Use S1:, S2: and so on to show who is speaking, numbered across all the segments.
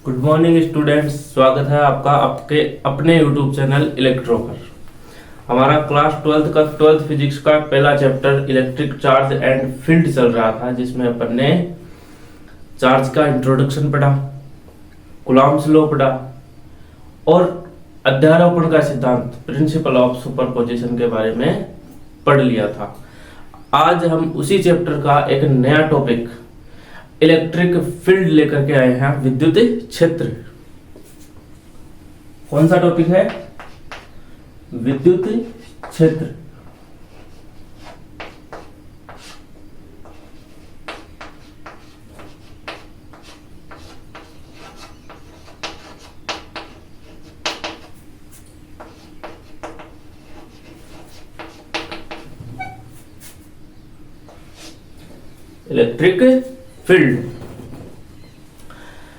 S1: Good morning students, स्वागत है आपका आपके अपने यूट्यूब चैनल इलेक्ट्रो पर। हमारा क्लास 12th फिजिक्स का पहला chapter electric charge and field चल रहा था, जिसमें अपन ने चार्ज का इंट्रोडक्शन पढ़ा, कूलॉम्स लॉ पढ़ा और अध्यारोपण का सिद्धांत प्रिंसिपल ऑफ सुपरपोजिशन के बारे में पढ़ लिया था। आज हम उसी चैप्टर का एक नया टॉपिक इलेक्ट्रिक फील्ड लेकर के आए हैं, विद्युत क्षेत्र। कौन सा टॉपिक है? विद्युत क्षेत्र। इलेक्ट्रिक फील्ड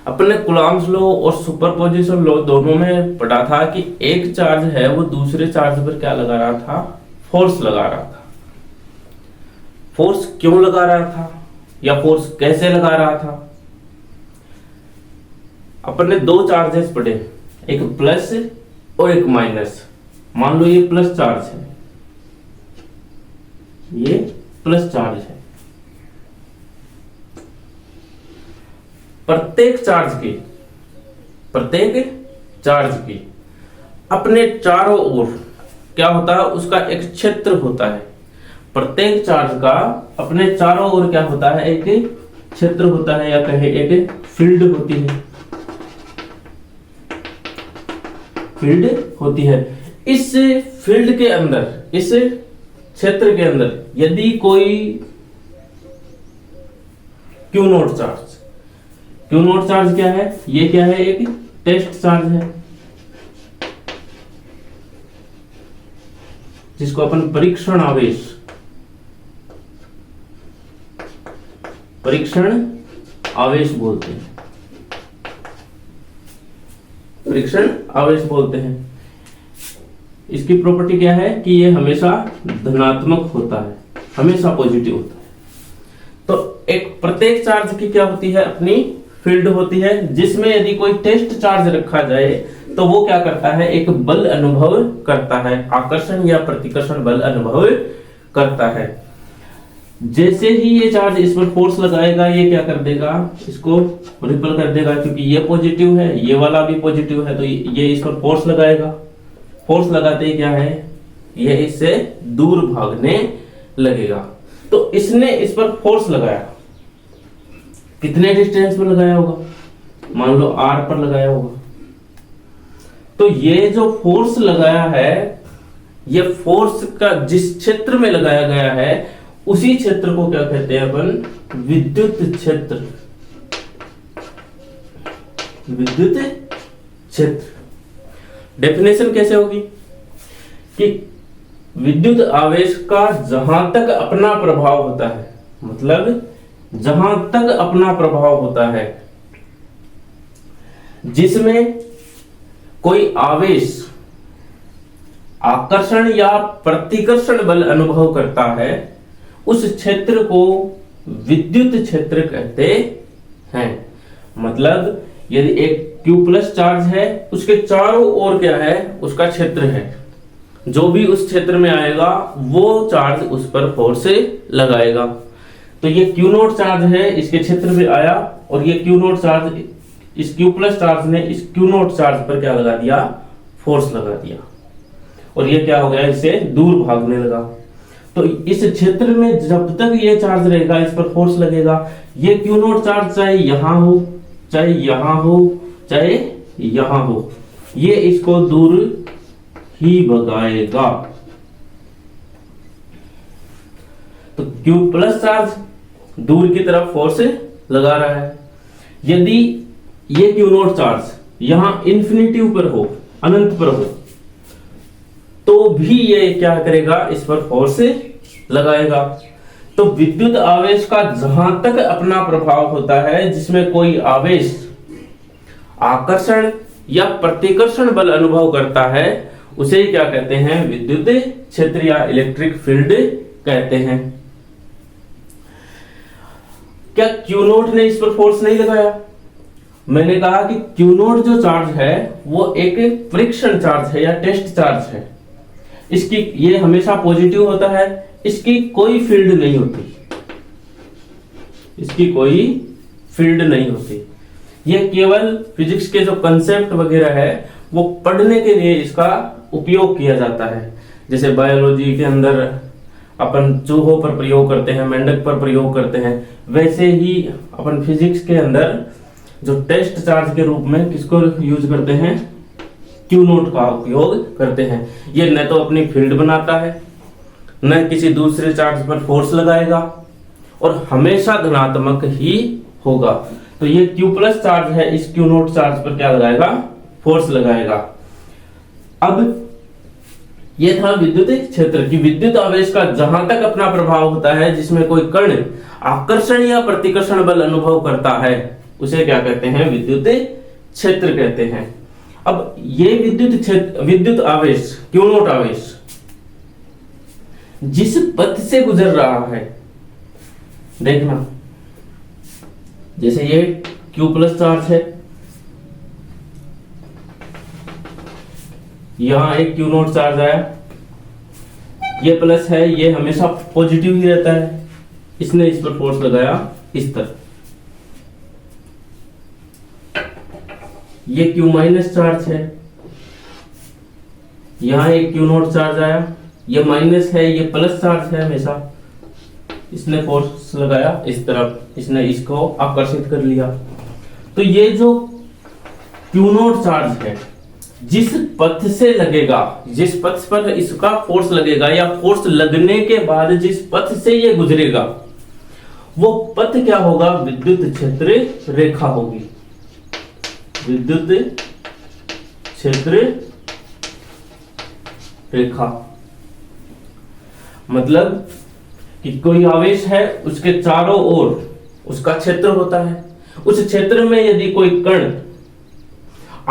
S1: अपने कूलॉम्स लॉ और सुपरपोजिशन लॉ दोनों में पढ़ा था कि एक चार्ज है वो दूसरे चार्ज पर क्या लगा रहा था? फोर्स लगा रहा था। फोर्स क्यों लगा रहा था या फोर्स कैसे लगा रहा था? अपन ने दो चार्जेस पढ़े, एक प्लस और एक माइनस। मान लो ये प्लस चार्ज है, ये प्लस चार्ज है। प्रत्येक चार्ज की अपने चारों ओर क्या होता है? उसका एक क्षेत्र होता है। प्रत्येक चार्ज का अपने चारों ओर क्या होता है? एक क्षेत्र होता है, या कहे एक फील्ड होती है। फील्ड होती है। इस फील्ड के अंदर, इस क्षेत्र के अंदर यदि कोई क्यू नॉट चार्ज क्या है? ये क्या है? एक टेस्ट चार्ज है, जिसको अपन परीक्षण आवेश बोलते हैं। परीक्षण आवेश बोलते हैं। इसकी प्रॉपर्टी क्या है कि ये हमेशा धनात्मक होता है, हमेशा पॉजिटिव होता है। तो एक प्रत्येक चार्ज की क्या होती है? अपनी फील्ड होती है, जिसमें यदि कोई टेस्ट चार्ज रखा जाए तो वो क्या करता है? एक बल अनुभव करता है, आकर्षण या प्रतिकर्षण बल अनुभव करता है। जैसे ही ये चार्ज इस पर फोर्स लगाएगा, ये क्या कर देगा? इसको रिपल कर देगा, क्योंकि ये पॉजिटिव है, ये वाला भी पॉजिटिव है, तो ये इस पर फोर्स लगाएगा। फोर्स लगाते ही क्या है? ये इससे दूर भागने लगेगा। तो इसने इस पर फोर्स लगाया, कितने डिस्टेंस पर लगाया होगा? मान लो r पर लगाया होगा। तो ये जो फोर्स लगाया है, ये फोर्स का जिस क्षेत्र में लगाया गया है, उसी क्षेत्र को क्या कहते हैं अपन? विद्युत क्षेत्र। विद्युत क्षेत्र डेफिनेशन कैसे होगी कि विद्युत आवेश का जहां तक अपना प्रभाव होता है, मतलब जहां तक अपना प्रभाव होता है, जिसमें कोई आवेश आकर्षण या प्रतिकर्षण बल अनुभव करता है, उस क्षेत्र को विद्युत क्षेत्र कहते हैं। मतलब यदि एक Q प्लस चार्ज है, उसके चारों ओर क्या है? उसका क्षेत्र है। जो भी उस क्षेत्र में आएगा वो चार्ज उस पर फोर्स लगाएगा। तो ये Q नॉट चार्ज है, इसके क्षेत्र में आया, और ये Q नॉट चार्ज, इस Q प्लस चार्ज ने इस Q नॉट चार्ज पर क्या लगा दिया? फोर्स लगा दिया, और ये क्या हो गया? इससे दूर भागने लगा। तो इस क्षेत्र में जब तक ये चार्ज रहेगा, इस पर फोर्स लगेगा। ये Q नॉट चार्ज चाहे यहां हो, चाहे यहां हो, चाहे यहां हो, ये इसको दूर ही भगाएगा। तो Q प्लस चार्ज दूर की तरफ फोर्स लगा रहा है। यदि ये Q नॉट चार्ज यहां इन्फिनिटी पर हो, अनंत पर हो, तो भी ये क्या करेगा? इस पर फोर्स लगाएगा। तो विद्युत आवेश का जहां तक अपना प्रभाव होता है, जिसमें कोई आवेश आकर्षण या प्रतिकर्षण बल अनुभव करता है, उसे क्या कहते हैं? विद्युत क्षेत्र या इलेक्ट्रिक फील्ड कहते हैं। क्या क्यू नोट ने इस पर फोर्स नहीं लगाया? मैंने कहा कि क्यू नॉट जो चार्ज है वो एक परीक्षण चार्ज है या टेस्ट चार्ज है। इसकी ये हमेशा पॉजिटिव होता है, इसकी कोई फील्ड नहीं होती, इसकी कोई फील्ड नहीं होती। ये केवल फिजिक्स के जो कंसेप्ट वगैरह है वो पढ़ने के लिए इसका उपयोग किया जाता है। जैसे बायोलॉजी के अंदर अपन चूहों पर प्रयोग करते हैं, मेंढक पर प्रयोग करते हैं, वैसे ही अपन फिजिक्स के अंदर जो टेस्ट चार्ज के रूप में किसको यूज करते हैं, क्यू नॉट का उपयोग करते हैं। ये न तो अपनी फील्ड बनाता है, न किसी दूसरे चार्ज पर फोर्स लगाएगा, और हमेशा धनात्मक ही होगा। तो ये क्यू प्लस चार्ज है, इस क्यू नॉट चार्ज पर क्या लगाएगा, फोर्स लगाएगा। अब ये था विद्युत क्षेत्र की विद्युत आवेश का जहां तक अपना प्रभाव होता है, जिसमें कोई कण आकर्षण या प्रतिकर्षण बल अनुभव करता है, उसे क्या कहते हैं, विद्युत क्षेत्र कहते हैं। अब ये विद्युत क्षेत्र, विद्युत आवेश, क्यू नॉट आवेश जिस पथ से गुजर रहा है, देखना जैसे ये क्यू प्लस चार्ज है, यहां एक क्यू नॉट चार्ज आया, ये प्लस है, ये हमेशा पॉजिटिव ही रहता है, इसने इस पर फोर्स लगाया इस तरह। ये क्यू माइनस चार्ज है, यहां एक क्यू नॉट चार्ज आया, ये माइनस है, ये प्लस चार्ज है हमेशा, इसने फोर्स लगाया इस तरफ, इसने इसको आकर्षित कर लिया। तो ये जो क्यू नॉट चार्ज है जिस पथ से लगेगा, जिस पथ पर इसका फोर्स लगेगा या फोर्स लगने के बाद जिस पथ से ये गुजरेगा, वो पथ क्या होगा, विद्युत क्षेत्र रेखा होगी, विद्युत क्षेत्र रेखा। मतलब कि कोई आवेश है, उसके चारों ओर उसका क्षेत्र होता है, उस क्षेत्र में यदि कोई कण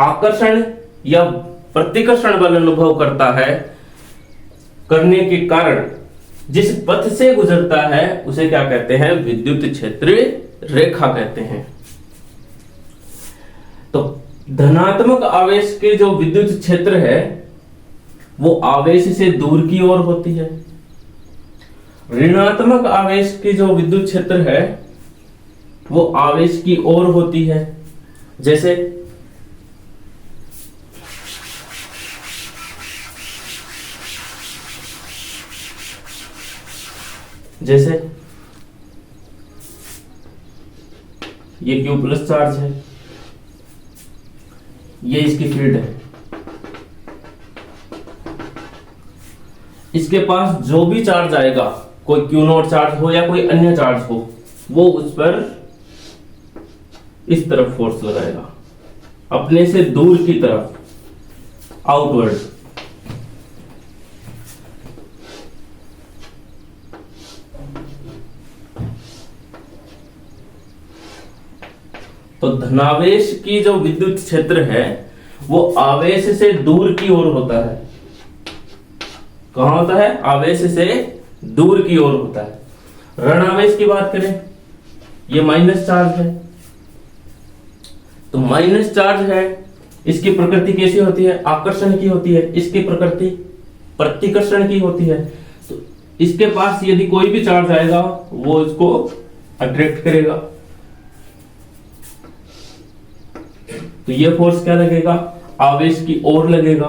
S1: आकर्षण या प्रतिकर्षण बल अनुभव करता है, करने के कारण जिस पथ से गुजरता है, उसे क्या कहते हैं, विद्युत क्षेत्र रेखा कहते हैं। तो धनात्मक आवेश के जो विद्युत क्षेत्र है वो आवेश से दूर की ओर होती है। ऋणात्मक आवेश की जो विद्युत क्षेत्र है वो आवेश की ओर होती है। जैसे ये क्यू प्लस चार्ज है, ये इसकी फील्ड है, इसके पास जो भी चार्ज आएगा, कोई क्यू नॉट चार्ज हो या कोई अन्य चार्ज हो, वो उस पर इस तरफ फोर्स लगाएगा, अपने से दूर की तरफ, आउटवर्ड। तो धनावेश की जो विद्युत क्षेत्र है वो आवेश से दूर की ओर होता है। कहां होता है, आवेश से दूर की ओर होता है। ऋण आवेश की बात करें, ये माइनस चार्ज है, तो माइनस चार्ज है, इसकी प्रकृति कैसी होती है, आकर्षण की होती है, इसकी प्रकृति प्रतिकर्षण की होती है। तो इसके पास यदि कोई भी चार्ज आएगा वो इसको अट्रैक्ट करेगा, तो ये फोर्स क्या लगेगा, आवेश की ओर लगेगा।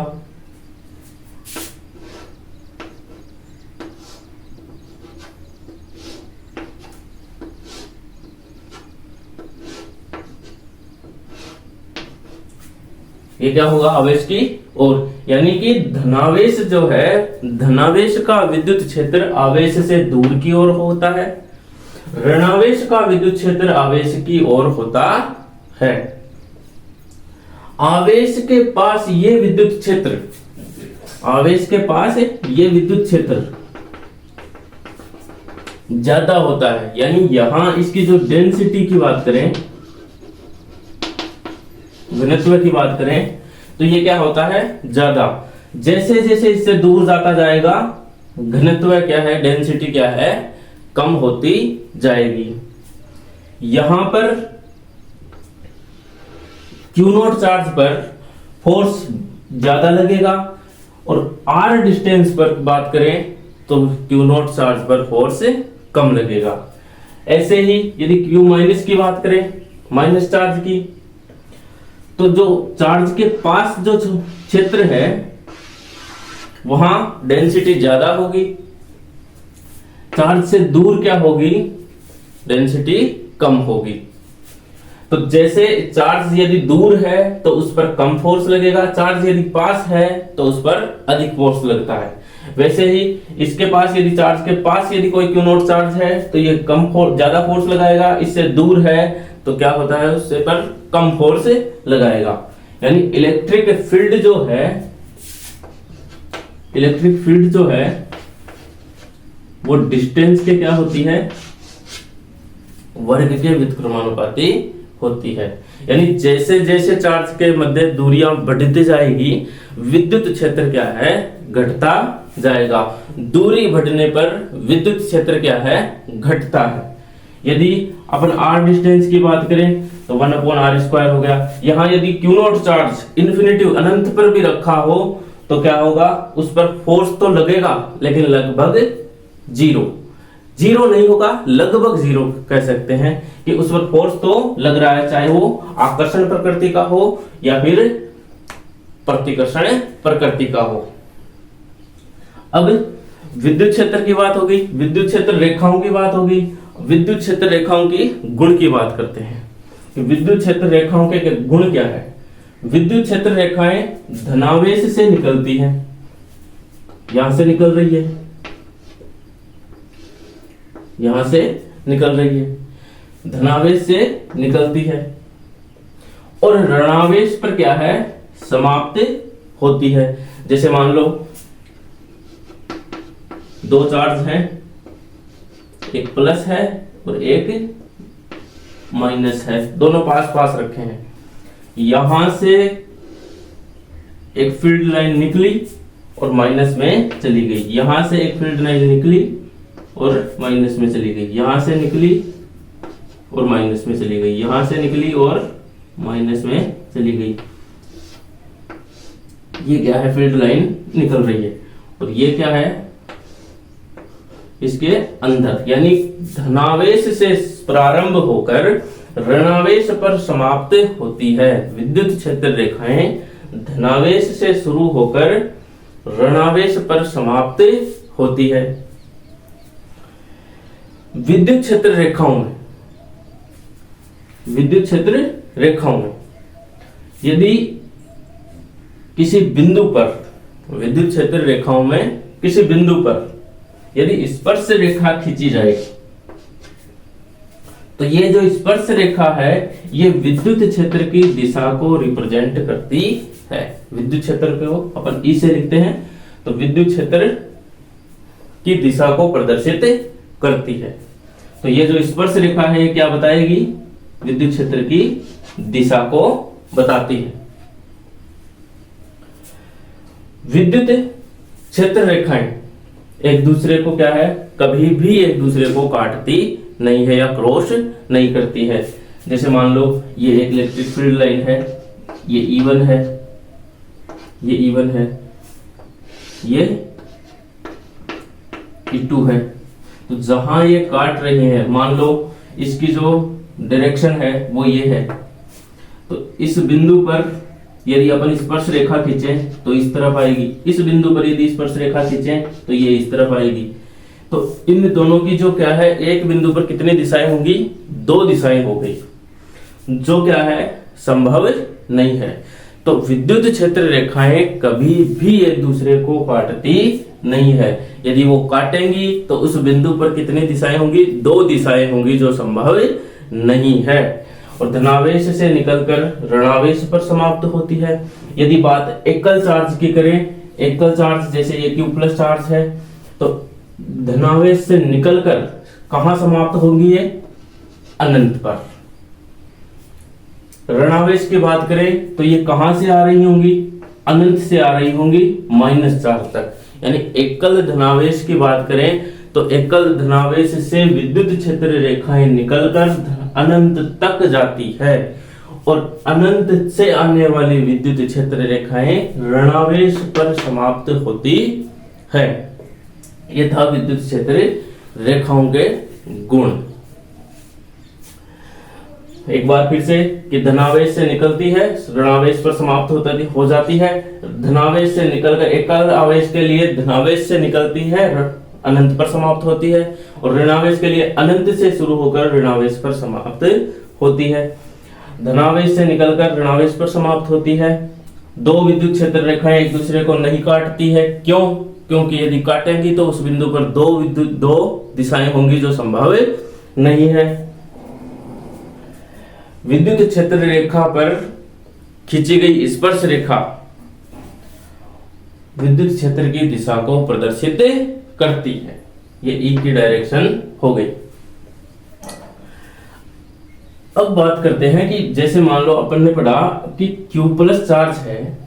S1: ये क्या होगा, आवेश की ओर। यानी कि धनावेश जो है, धनावेश का विद्युत क्षेत्र आवेश से दूर की ओर होता है, ऋणावेश का विद्युत क्षेत्र आवेश की ओर होता है। आवेश के पास ये विद्युत क्षेत्र, आवेश के पास ये विद्युत क्षेत्र ज्यादा होता है। यानी यहां इसकी जो डेंसिटी की बात करें, घनत्व की बात करें, तो ये क्या होता है, ज्यादा। जैसे जैसे इससे दूर जाता जाएगा, घनत्व क्या है, डेंसिटी क्या है, कम होती जाएगी। यहां पर क्यू नॉट चार्ज पर फोर्स ज्यादा लगेगा, और आर डिस्टेंस पर बात करें तो क्यू नॉट चार्ज पर फोर्स कम लगेगा। ऐसे ही यदि क्यू माइनस की बात करें, माइनस चार्ज की, तो जो चार्ज के पास जो क्षेत्र है वहां डेंसिटी ज्यादा होगी, चार्ज से दूर क्या होगी, डेंसिटी कम होगी। तो जैसे चार्ज यदि दूर है तो उस पर कम फोर्स लगेगा, चार्ज यदि पास है तो उस पर अधिक फोर्स लगता है। वैसे ही इसके पास यदि चार्ज के पास यदि कोई क्यू नॉट चार्ज है तो ये कम फोर्स, ज्यादा फोर्स लगाएगा, इससे दूर है तो क्या होता है, उससे पर कम फोर्स लगाएगा। यानी इलेक्ट्रिक फील्ड जो है वो डिस्टेंस के क्या होती है, वर्ग के व्युत्क्रमानुपाती होती है। यानी जैसे जैसे चार्ज के मध्य दूरियां बढ़ती जाएगी, विद्युत क्षेत्र क्या है, घटता जाएगा। दूरी बढ़ने पर विद्युत क्षेत्र क्या है, घटता है। यदि अपन r डिस्टेंस की बात करें तो 1/r² हो गया। यहां यदि क्यू नॉट चार्ज इन्फिनिटिव अनंत पर भी रखा हो तो क्या होगा, उस पर फोर्स तो लगेगा लेकिन लगभग जीरो नहीं होगा, लगभग जीरो कह सकते हैं कि उस पर फोर्स तो लग रहा है, चाहे वो आकर्षण प्रकृति का हो या फिर प्रतिकर्षण प्रकृति का हो। अब विद्युत क्षेत्र की बात होगी, विद्युत क्षेत्र रेखाओं की बात होगी। विद्युत क्षेत्र रेखाओं की गुण की बात करते हैं कि विद्युत क्षेत्र रेखाओं के गुण क्या है। विद्युत क्षेत्र रेखाएं धनावेश से निकलती हैं, यहां से निकल रही है, यहां से निकल रही है, धनावेश से निकलती है, और ऋणावेश पर क्या है, समाप्त होती है। जैसे मान लो दो चार्ज हैं, एक प्लस है और एक माइनस है, दोनों पास पास रखे हैं। यहां से एक फील्ड लाइन निकली और माइनस में चली गई, यहां से एक फील्ड लाइन निकली और माइनस में चली गई, यहां से निकली और माइनस में चली गई, यहां से निकली और माइनस में चली गई। ये क्या है, फील्ड लाइन निकल रही है। और ये क्या है, इसके अंदर, यानी धनावेश से प्रारंभ होकर ऋणावेश पर समाप्त होती है। विद्युत क्षेत्र रेखाएं धनावेश से शुरू होकर ऋणावेश पर समाप्त होती है। विद्युत क्षेत्र रेखाओं में यदि किसी बिंदु पर, विद्युत क्षेत्र रेखाओं में किसी बिंदु पर यदि स्पर्श रेखा खींची जाए तो ये जो स्पर्श रेखा है ये विद्युत क्षेत्र की दिशा को रिप्रेजेंट करती है। विद्युत क्षेत्र को अपन ई से लिखते हैं, तो विद्युत क्षेत्र की दिशा को प्रदर्शित करती है। तो ये जो स्पर्श रेखा है ये क्या बताएगी, विद्युत क्षेत्र की दिशा को बताती है। विद्युत क्षेत्र रेखाएं एक दूसरे को क्या है, कभी भी एक दूसरे को काटती नहीं है या क्रॉस नहीं करती है। जैसे मान लो ये एक इलेक्ट्रिक फील्ड लाइन है, ये E1 है, ये E1 है, ये E2 है। तो जहां ये काट रही है, मान लो इसकी जो डायरेक्शन है वो ये है, तो इस बिंदु पर यदि अपन स्पर्श रेखा खींचें तो इस तरफ आएगी, इस बिंदु पर यदि स्पर्श रेखा खींचें तो ये इस तरफ आएगी। तो इन दोनों की जो क्या है, एक बिंदु पर कितनी दिशाएं होंगी, दो दिशाएं हो गई, जो क्या है, संभव नहीं है। तो विद्युत क्षेत्र रेखाएं कभी भी एक दूसरे को काटती नहीं है। यदि वो काटेंगी तो उस बिंदु पर कितनी दिशाएं होंगी, दो दिशाएं होंगी, जो संभव नहीं है। और धनावेश से निकलकर ऋणावेश पर समाप्त होती है। यदि बात एकल चार्ज की करें, एकल चार्ज जैसे ये Q प्लस चार्ज है, तो धनावेश से निकलकर कहां समाप्त होगी, ये अनंत पर। ऋणावेश की बात करें तो ये कहां से आ रही होंगी, अनंत से आ रही होंगी माइनस चार्ज तक। यानी एकल धनावेश की बात करें तो एकल धनावेश से विद्युत क्षेत्र रेखाएं निकलकर अनंत तक जाती है। और अनंत से आने वाली विद्युत क्षेत्र रेखाएं ऋणावेश पर समाप्त होती है। ये था विद्युत क्षेत्र रेखाओं के गुण। एक बार फिर से कि धनावेश से निकलती है, ऋणावेश पर समाप्त हो जाती है। धनावेश से निकलकर एक आवेश के लिए धनावेश से निकलती है, अनंत पर समाप्त होती है, और ऋणावेश के लिए अनंत से शुरू होकर ऋणावेश पर समाप्त होती है। धनावेश से निकलकर ऋणावेश पर समाप्त होती है। दो विद्युत क्षेत्र रेखाएं एक दूसरे को नहीं काटती है। क्यों? क्योंकि यदि काटेंगी तो उस बिंदु पर दो दिशाएं होंगी जो संभावित नहीं है। विद्युत क्षेत्र रेखा पर खींची गई स्पर्श रेखा विद्युत क्षेत्र की दिशा को प्रदर्शित करती है। ये ई की डायरेक्शन हो गई। अब बात करते हैं कि जैसे मान लो अपन ने पढ़ा कि Q+ चार्ज है,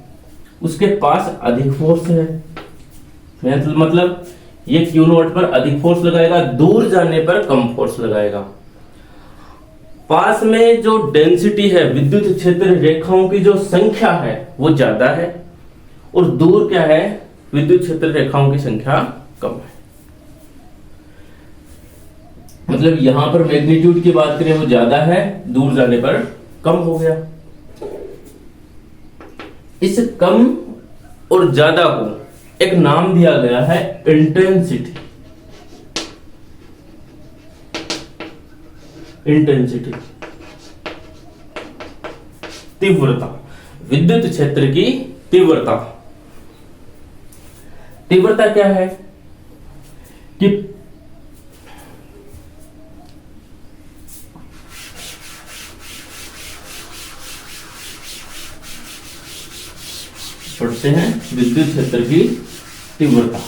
S1: उसके पास अधिक फोर्स है, मतलब ये Q0 पर अधिक फोर्स लगाएगा, दूर जाने पर कम फोर्स लगाएगा। पास में जो डेंसिटी है, विद्युत क्षेत्र रेखाओं की जो संख्या है वो ज्यादा है, और दूर क्या है, विद्युत क्षेत्र रेखाओं की संख्या कम है। मतलब यहां पर मैग्नीट्यूड की बात करें वो ज्यादा है, दूर जाने पर कम हो गया। इस कम और ज्यादा को एक नाम दिया गया है इंटेंसिटी। इंटेंसिटी, तीव्रता, विद्युत क्षेत्र की तीव्रता। तीव्रता क्या है कि पढ़ते हैं विद्युत क्षेत्र की तीव्रता।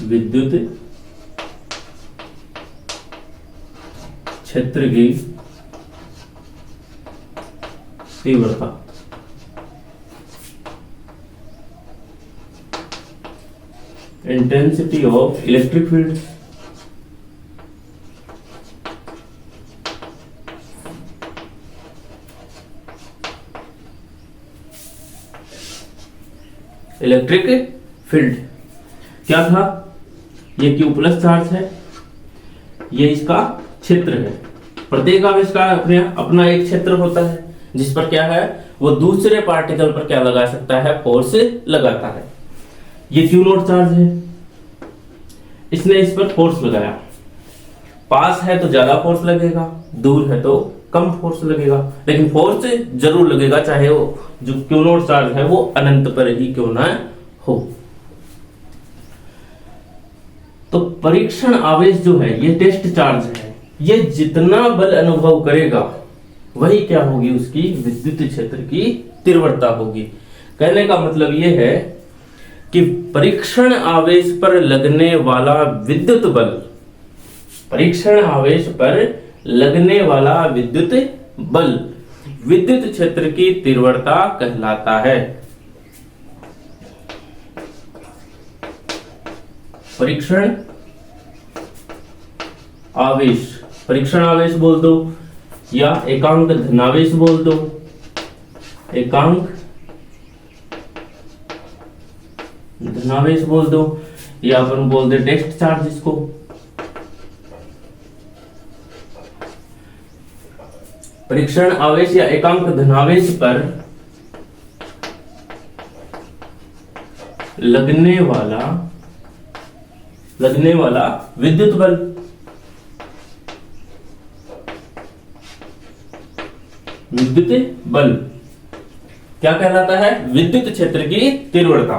S1: विद्युत क्षेत्र की तीव्रता। Intensity of electric field. Electric field क्या था? ये Q+ चार्ज है, ये इसका क्षेत्र है। प्रत्येक आवेश का अपना एक क्षेत्र होता है जिस पर क्या है, वो दूसरे पार्टिकल पर क्या लगा सकता है, फोर्स लगाता है। ये Q0 चार्ज है, इसने इस पर फोर्स लगाया। पास है तो ज्यादा फोर्स लगेगा, दूर है तो कम फोर्स लगेगा, लेकिन फोर्स जरूर लगेगा, चाहे वो जो Q0 चार्ज है वो अनंत पर ही क्यों ना हो। तो परीक्षण आवेश जो है, ये टेस्ट चार्ज है, ये जितना बल अनुभव करेगा वही क्या होगी, उसकी विद्युत क्षेत्र की तीव्रता होगी। कहने का मतलब ये है कि परीक्षण आवेश पर लगने वाला विद्युत बल, परीक्षण आवेश पर लगने वाला विद्युत बल विद्युत क्षेत्र की तीव्रता कहलाता है। परीक्षण आवेश, परीक्षण आवेश बोल दो या एकांक धनावेश बोल दो, एकांक धनावेश बोल दो, या अपन बोल दे टेस्ट चार्ज इसको। परीक्षण आवेश या एकांक धनावेश पर लगने वाला विद्युत बल, विद्युत बल क्या कहलाता है, विद्युत क्षेत्र की तीव्रता।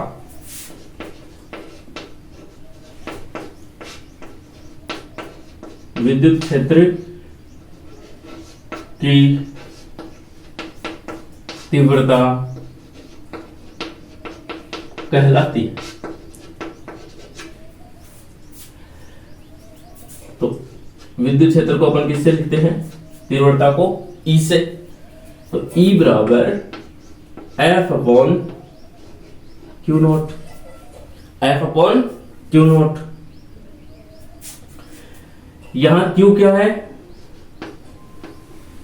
S1: विद्युत क्षेत्र की तीव्रता कहलाती है। तो विद्युत क्षेत्र को अपन किससे लिखते हैं, तीव्रता को E से। तो E बराबर F/N Q not, F upon Q not. यहां क्यू क्या है,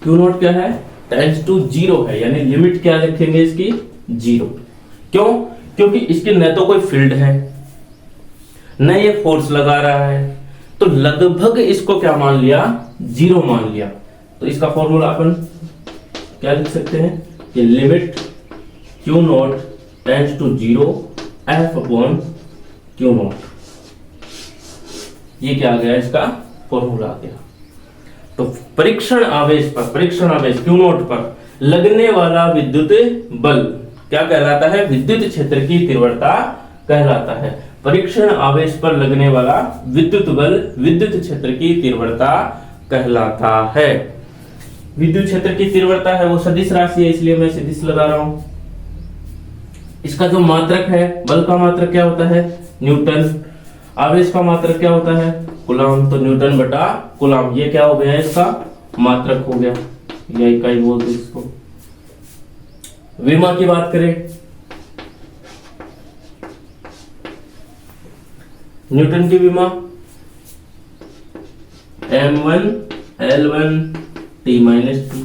S1: क्यू नॉट क्या है, टेंड्स टू जीरो है, यानी लिमिट क्या लिखेंगे इसकी, जीरो। क्यों, क्योंकि इसके न तो कोई फील्ड है न ये फोर्स लगा रहा है, तो लगभग इसको क्या मान लिया, जीरो मान लिया। तो इसका फॉर्मूला अपन क्या लिख सकते हैं, कि limit Q nought tends to zero F upon Q nought, ये क्या आ गया, इसका फॉर्मूला आ गया। तो परीक्षण आवेश पर, परीक्षण आवेश क्यू नॉट पर लगने वाला विद्युत बल क्या कहलाता है, विद्युत क्षेत्र की तीव्रता कहलाता है। परीक्षण आवेश पर लगने वाला विद्युत बल विद्युत क्षेत्र की तीव्रता कहलाता है। विद्युत क्षेत्र की तीव्रता है वो सदिश राशि है, इसलिए मैं सदिश लगा रहा हूं। इसका जो मात्रक है, बल का मात्रक क्या होता है, न्यूटन। आवेश का मात्रक क्या होता है, कूलम, तो न्यूटन बटा कूलम, ये क्या हो गया, इसका मात्रक हो गया, या इकाई बोलते इसको। विमा की बात करें, न्यूटन की विमा m1 L1 T-2।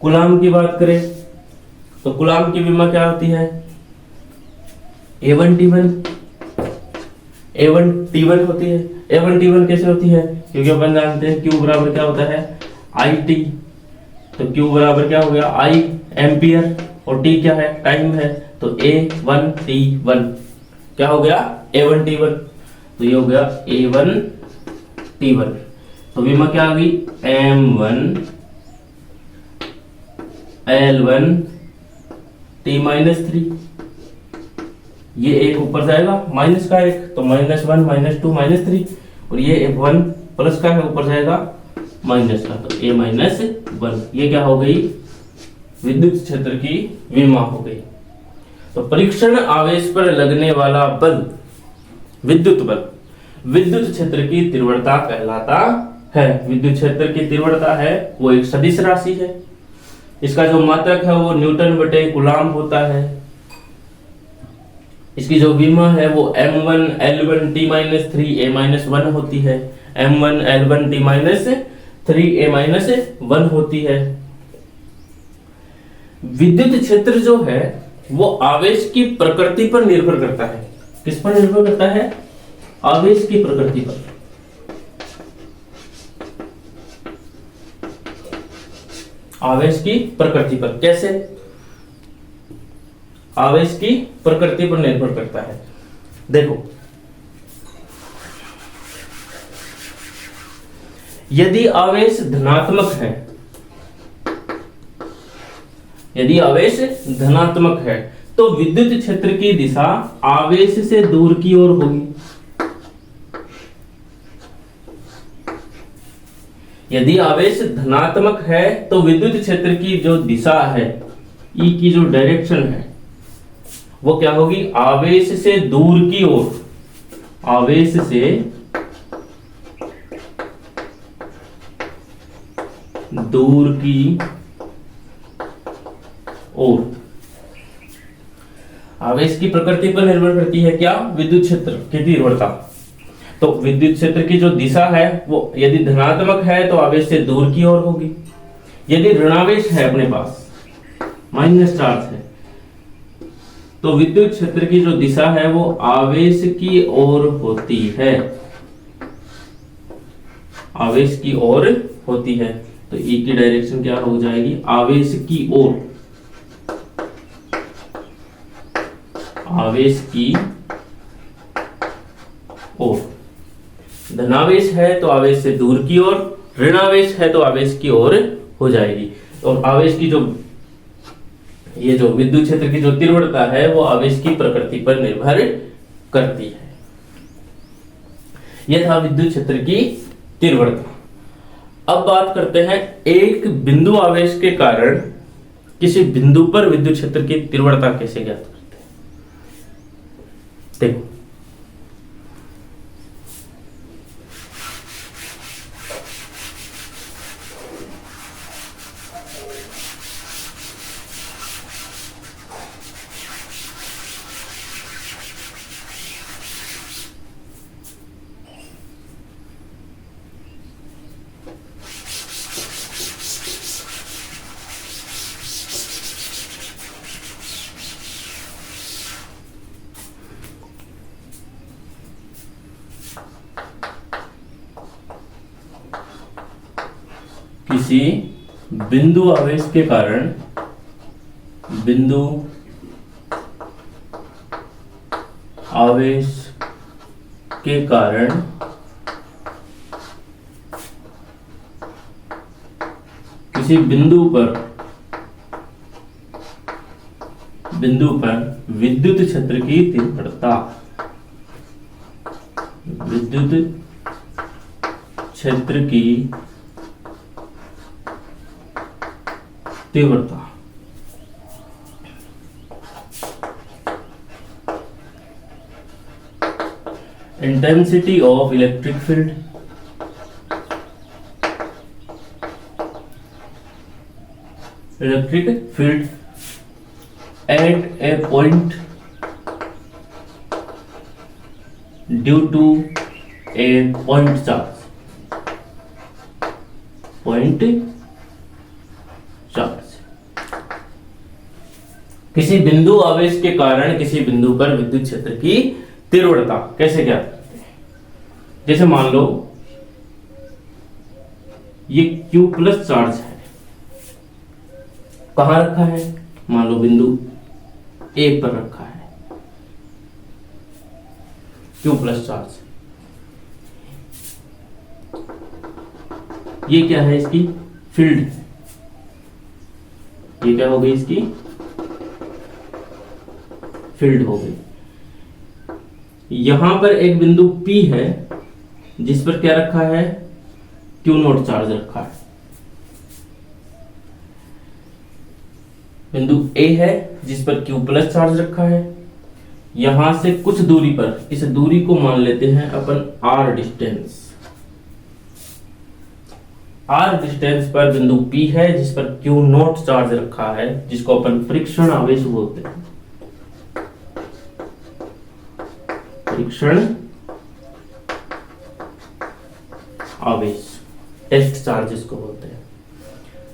S1: कूलम की बात करें तो कूलम की विमा क्या होती है, A1 T1 होती है। A1 T1 कैसे होती है, क्योंकि अपन जानते हैं Q बराबर क्या होता है, IT। तो Q बराबर क्या हो गया, I एम्पियर, और T क्या है, टाइम है, तो A1 T1 क्या हो गया, A1 T1। तो ये हो गया A1 T1। तो विमा क्या आ गई, M1 L1 T-3। ये एक ऊपर जाएगा, माइनस का एक, तो -1 -2 -3, और ये 1 प्लस का है, ऊपर जाएगा माइनस का, तो A-1। ये क्या हो गई, विद्युत क्षेत्र की विमा हो गई। तो परीक्षण आवेश पर लगने वाला बल, विद्युत बल विद्युत क्षेत्र की तीव्रता कहलाता है। विद्युत क्षेत्र की तीव्रता है वो एक सदिश राशि है। इसका जो मात्रक है वो न्यूटन बटे कूलम होता है। इसकी जो विमा है वो m1 L1 T-3 A-1 होती है। m1 L1 T-3 A-1 होती है। विद्युत क्षेत्र जो है वो आवेश की प्रकृति पर निर्भर करता है। किस पर निर्भर करता है, आवेश की प्रकृति पर। आवेश की प्रकृति पर कैसे, आवेश की प्रकृति पर निर्भर करता है। देखो, यदि आवेश धनात्मक है, यदि आवेश धनात्मक है तो विद्युत क्षेत्र की दिशा आवेश से दूर की ओर होगी। यदि आवेश धनात्मक है तो विद्युत क्षेत्र की जो दिशा है, ई की जो डायरेक्शन है वो क्या होगी, आवेश से दूर की ओर, आवेश से दूर की ओर। आवेश की प्रकृति पर निर्भर करती है क्या, विद्युत क्षेत्र की तीव्रता। तो विद्युत क्षेत्र की जो दिशा है वो यदि धनात्मक है तो आवेश से दूर की ओर होगी। यदि ऋणावेश है, अपने पास माइनस चार्ज है, तो विद्युत क्षेत्र की जो दिशा है वो आवेश की ओर होती है, आवेश की ओर होती है। तो ई की डायरेक्शन क्या हो जाएगी, आवेश की ओर, आवेश की ओर। धनावेश है तो आवेश से दूर की ओर, ऋणावेश है तो आवेश की ओर हो जाएगी। और आवेश की जो ये जो विद्युत क्षेत्र की जो तीव्रता है वो आवेश की प्रकृति पर निर्भर करती है। यह था विद्युत क्षेत्र की तीव्रता। अब बात करते हैं एक बिंदु आवेश के कारण किसी बिंदु पर विद्युत क्षेत्र की तीव्रता कैसे ज्ञात करते हैं। देखो, किसी बिंदु आवेश के कारण बिंदु आवेश के कारण किसी बिंदु पर विद्युत क्षेत्र की तीव्रता, विद्युत क्षेत्र की तीव्रता intensity of electric field, at a point due to a point charge, किसी बिंदु आवेश के कारण किसी बिंदु पर विद्युत क्षेत्र की तीव्रता कैसे ज्ञात करते हैं? जैसे मान लो ये Q प्लस चार्ज है, कहां रखा है? मान लो बिंदु ए पर रखा है Q प्लस चार्ज। ये क्या है? इसकी फील्ड है। ये क्या हो गई? इसकी फील्ड हो गई। यहां पर एक बिंदु P है जिस पर क्या रखा है? Q नोट चार्ज रखा है। बिंदु A है जिस पर Q प्लस चार्ज रखा है। यहां से कुछ दूरी पर, इस दूरी को मान लेते हैं अपन R डिस्टेंस। R डिस्टेंस पर बिंदु P है जिस पर Q नोट चार्ज रखा है, जिसको अपन फ्रिक्शन आवेश बोलते हैं। फ्रिक्शन आवेश, टेस्ट चार्ज इसको बोलते हैं।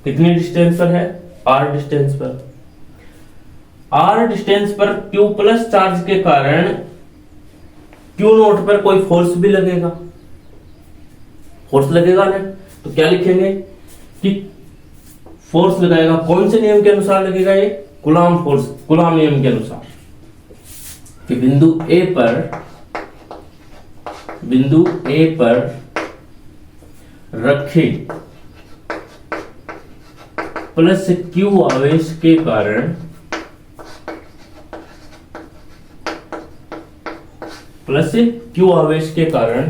S1: कितनी डिस्टेंस पर है? R डिस्टेंस पर। R डिस्टेंस पर Q प्लस चार्ज के कारण Q नोट पर कोई फोर्स भी लगेगा, फोर्स लगेगा ना, तो क्या लिखेंगे कि फोर्स लगाएगा। कौन से नियम के अनुसार लगेगा? ये कूलॉम फोर्स, कूलॉम नियम के अनुसार। कि बिंदु A पर रखे प्लस Q आवेश के कारण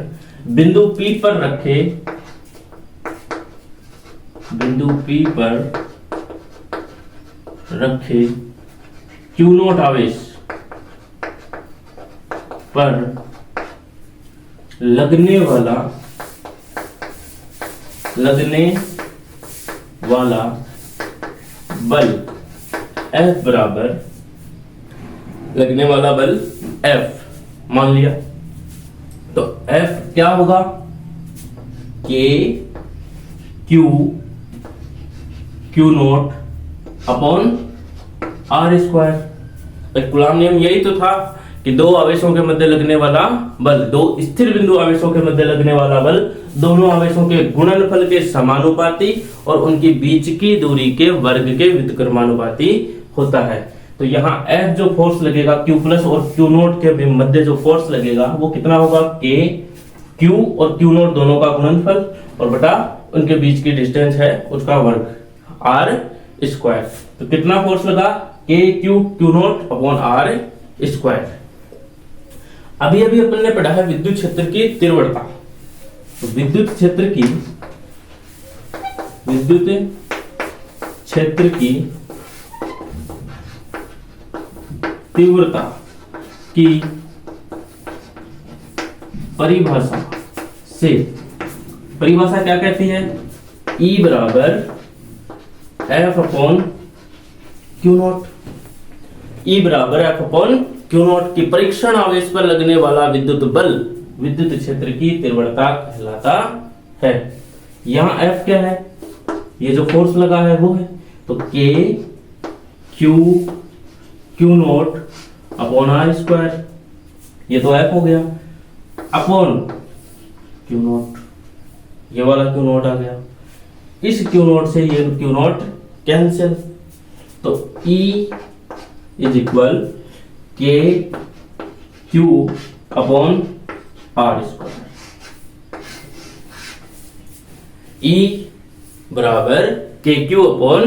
S1: बिंदु P पर रखे Q नोट आवेश पर लगने वाला बल F बराबर, लगने वाला बल F मान लिया, तो F क्या होगा? K Q naught upon R square. Coulomb नियम यही तो था कि दो आवेशों के मध्य लगने वाला बल, दो स्थिर बिंदु आवेशों के मध्य लगने वाला बल दोनों आवेशों के गुणनफल के समानुपाती और उनके बीच की दूरी के वर्ग के व्युत्क्रमानुपाती होता है। तो यहाँ F जो फोर्स लगेगा Q प्लस और Q नोट के मध्य जो फोर्स लगेगा वो कितना होगा? K Q और Q नोट दोनों का गुणनफल और बटा उनके बीच की डिस्टेंस है उसका वर्ग R स्क्वायर। तो कितना फोर्स लगा? K Q naught upon R square. अभी अपन ने पढ़ा है विद्युत क्षेत्र की तीव्रता। तो विद्युत क्षेत्र की तीव्रता की परिभाषा क्या कहती है? E बराबर F upon Q note. E बराबर F अपॉन Q नोट की परीक्षण आवेश पर लगने वाला विद्युत बल विद्युत क्षेत्र की तीव्रता कहलाता है। यहाँ F क्या है? ये जो फोर्स लगा है वो है, तो K Q naught upon R square, ये तो F हो गया, अपॉन Q नोट, ये वाला Q नोट आ गया। इस क्यू नोट से ये क्यू नोट कैंसिल, तो E is equal K Q upon R square. E बराबर K Q upon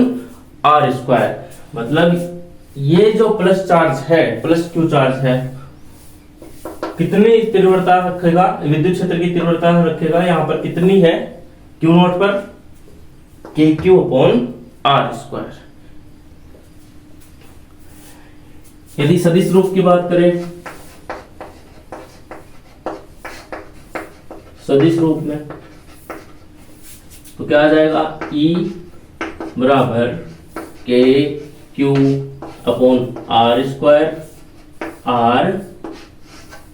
S1: R square, मतलब ये जो प्लस चार्ज है, प्लस क्यू चार्ज है, कितनी तीव्रता रखेगा, विद्युत क्षेत्र की तीव्रता रखेगा यहां पर कितनी है क्यू नोट पर, के क्यू अपॉन आर स्क्वायर। यदि सदिश रूप की बात करें, सदिश रूप में तो क्या आ जाएगा, E बराबर K Q upon R square, R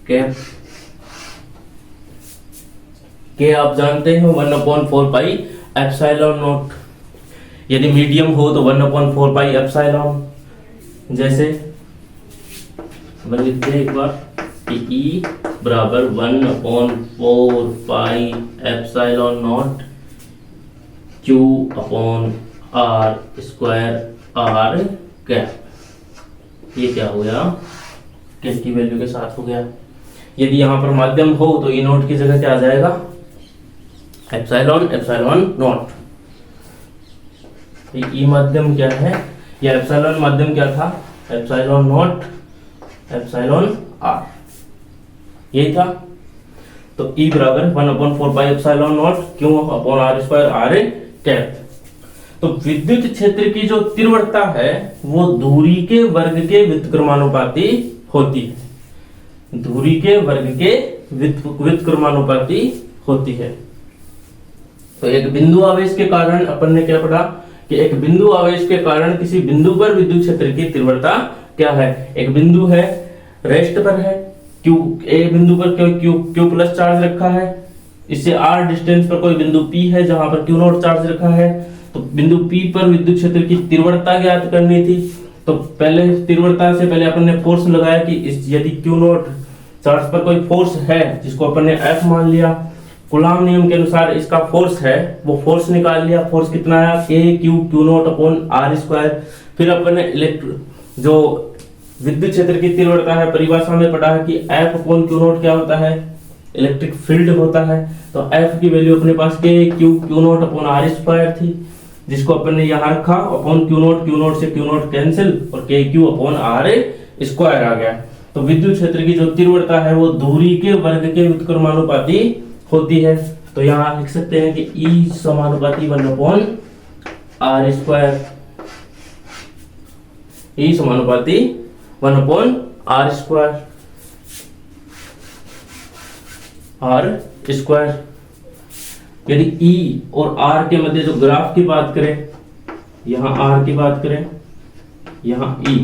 S1: cap, K आप जानते हैं 1/4 पाई एप्सिलॉन नॉट, यदि मीडियम हो तो 1/4 पाई एप्सिलॉन, जैसे मैं लिखते हैं एक बार कि E बराबर 1/4 pi epsilon nought Q upon R square R cap. ये क्या हो गया, कैप की वैल्यू के साथ हो गया। यदि यहां पर माध्यम हो तो E नोट की जगह क्या आ जाएगा, एप्सिलॉन एप्सिलॉन नॉट। E माध्यम क्या है, या एप्सिलॉन माध्यम क्या था, एप्सिलॉन नॉट एप्सिलॉन आर, यही था। तो E बराबर 1/4 pi epsilon nought Q upon R square R cap. तो विद्युत क्षेत्र की जो तीव्रता है वो दूरी के वर्ग के व्युत्क्रमानुपाती होती है, दूरी के वर्ग के व्युत्क्रमानुपाती होती है। तो एक बिंदु आवेश के कारण अपन ने क्या पढ़ा कि एक बिंदु आवेश के कारण किसी बिंदु पर विद्युत क्षेत्र की तीव्रता क्या है। एक बिंदु है, रेस्ट पर है, क्यू, ए बिंदु पर क्यू प्लस चार्ज रखा है, इससे आर डिस्टेंस पर कोई बिंदु पी है जहां पर क्यू नॉट चार्ज रखा है। तो बिंदु पी पर विद्युत क्षेत्र की तीव्रता ज्ञात करनी थी। तो पहले तीव्रता से पहले अपन ने फोर्स लगाया कि यदि क्यू नॉट चार्ज पर कोई फोर्स है जिसको अपन ने एफ मान लिया, कूलॉम नियम के अनुसार इसका फोर्स है, वो फोर्स निकाल लिया। फोर्स कितना आया, K Q nought upon R square. फिर अपन ने जो विद्युत क्षेत्र की तीव्रता है परिभाषा में पढ़ा है कि एफ अपॉन क्यू नॉट क्या होता है, इलेक्ट्रिक फील्ड होता है। तो एफ की वैल्यू अपने पास K Q nought upon R square थी, जिसको अपन ने यहां रखा अपॉन क्यू नॉट से क्यू नॉट कैंसिल और K Q upon R square आ गया। तो विद्युत क्षेत्र की जो तीव्रता है वो दूरी के वर्ग के व्युत्क्रमानुपाती होती है। तो यहां लिख सकते हैं कि E समानुपाती 1/r स्क्वायर, E समानुपाती 1/r स्क्वायर आर स्क्वायर। यदि E और R के मध्य जो ग्राफ की बात करें, यहां R की बात करें, यहां E,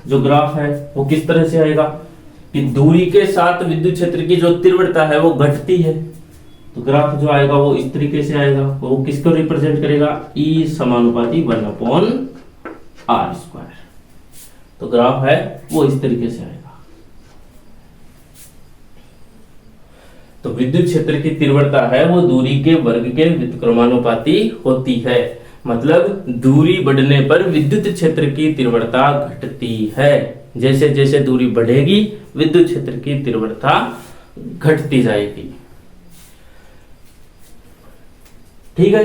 S1: जो ग्राफ है वो किस तरह से आएगा कि दूरी के साथ विद्युत क्षेत्र की जो तीव्रता है वो घटती है। तो ग्राफ जो आएगा वो इस तरीके से आएगा, वो किसको रिप्रेजेंट करेगा, E समानुपाती 1/r स्क्वायर। तो ग्राफ है वो इस तरीके से आएगा। तो विद्युत क्षेत्र की तीव्रता है वो दूरी के वर्ग के व्युत्क्रमानुपाती होती है, मतलब दूरी बढ़ने पर विद्युत क्षेत्र की तीव्रता घटती है। जैसे जैसे दूरी बढ़ेगी विद्युत क्षेत्र की तीव्रता घटती जाएगी। ठीक है।